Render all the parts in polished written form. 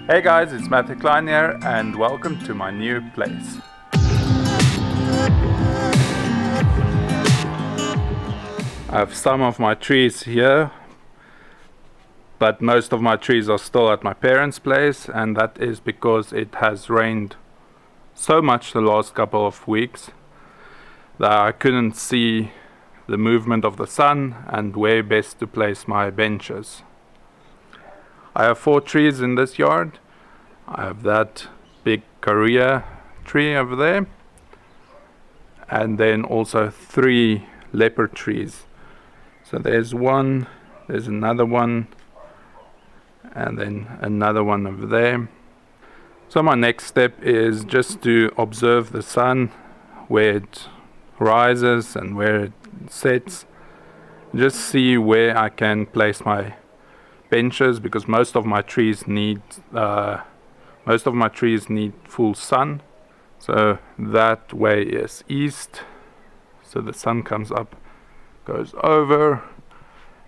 Hey guys, it's Klein here and welcome to my new place. I have some of my trees here, but most of my trees are still at my parents' place, and that is because it has rained so much the last couple of weeks that I couldn't see the movement of the sun and where best to place my benches. I have 4 trees in this yard. I have that big Korea tree over there, and then also 3 leopard trees. So there's one, there's another one, and then another one over there. So my next step is just to observe the sun, where it rises and where it sets. Just see where I can place my benches, because most of my trees need full sun. So that way is east, so the sun comes up, goes over,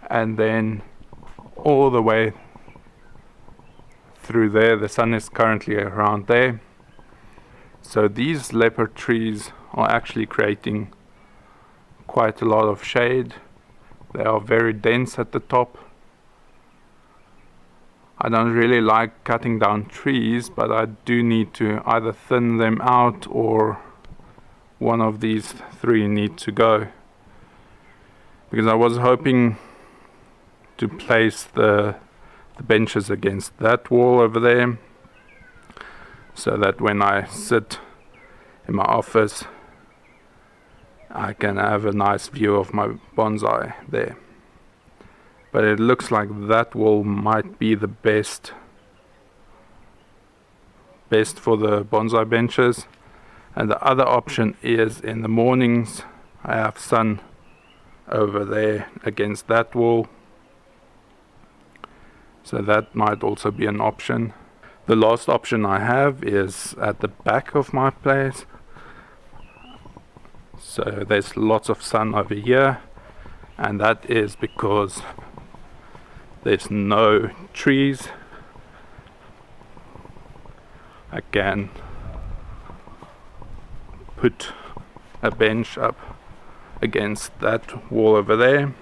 and then all the way through there. The sun is currently around there. So these leopard trees are actually creating quite a lot of shade. They are very dense at the top. I don't really like cutting down trees, but I do need to either thin them out or one of these 3 need to go. Because I was hoping to place the benches against that wall over there, so that when I sit in my office I can have a nice view of my bonsai there. But it looks like that wall might be the best for the bonsai benches. And the other option is in the mornings I have sun over there against that wall. So that might also be an option. The last option I have is at the back of my place. So there's lots of sun over here, and that is because there's no trees. I can put a bench up against that wall over there.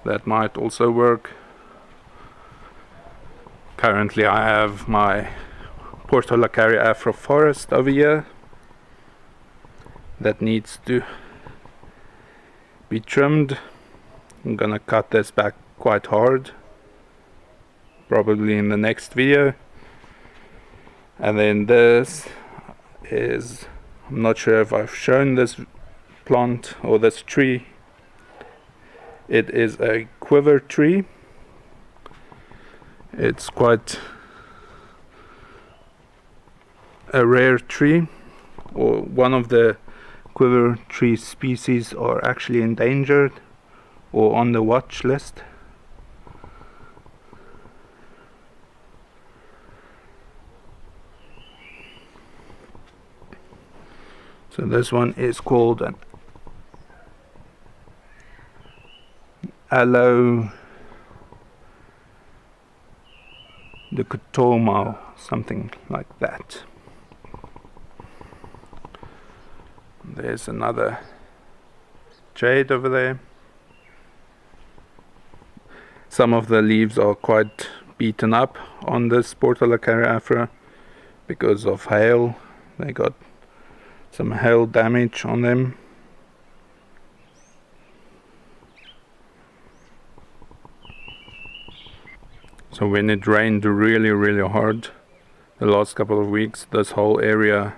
That might also work. Currently I have my Portulacaria afro forest over here that needs to be trimmed. I'm gonna cut this back quite hard, probably in the next video. And then this is, I'm not sure if I've shown this plant or this tree. It is a quiver tree. It's quite a rare tree, or one of the quiver tree species are actually endangered or on the watch list. So this one is called an aloe de Cotomo, something like that. There's another jade over there. Some of the leaves are quite beaten up on this Portulacaria afra because of hail. They got some hail damage on them. So when it rained really hard the last couple of weeks, this whole area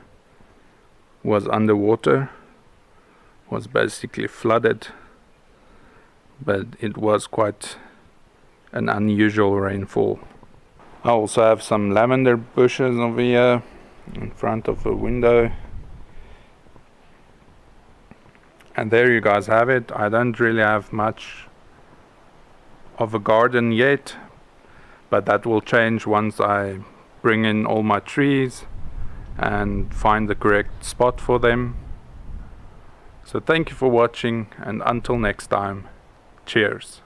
was underwater, was basically flooded, but it was quite an unusual rainfall. I also have some lavender bushes over here in front of a window. And there you guys have it. I don't really have much of a garden yet, but that will change once I bring in all my trees and find the correct spot for them. So thank you for watching, and until next time, cheers.